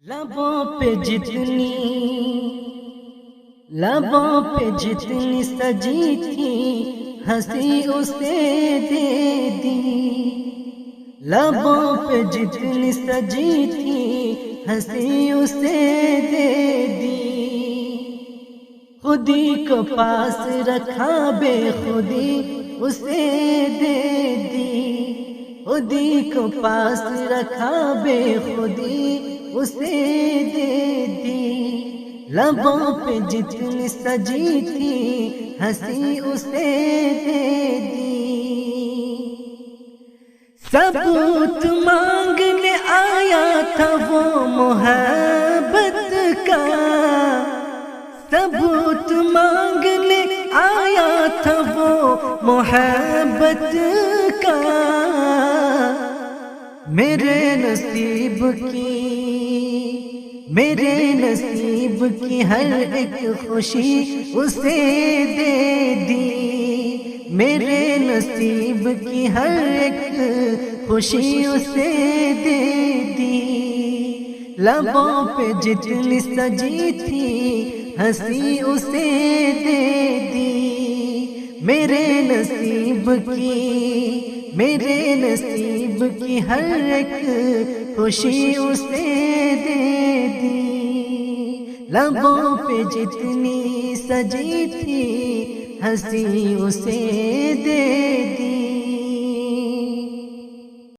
لبوں پہ جتنی سجی تھی ہنسی اسے دے دی، لبوں پہ جتنی سجی تھی ہنسی اسے دے دی، خودی کو پاس رکھا بے خودی اسے دے دی، خودی کو پاس رکھا بے خودی اسے دے دی، لبوں پہ جتنی سجی تھی ہنسی اسے دے دی، ثبوت مانگنے آیا تھا وہ محبت کا، ثبوت مانگنے آیا تھا وہ محبت کا، میرے نصیب کی ہر ایک خوشی اسے دے دی، میرے نصیب کی ہر ایک خوشی اسے دے دی، لبوں پہ جتنی سجی تھی ہنسی اسے دے دی، میرے نصیب کی ہر ایک خوشی اسے دے دی، لبوں پہ جتنی سجی تھی ہنسی اسے دے دی۔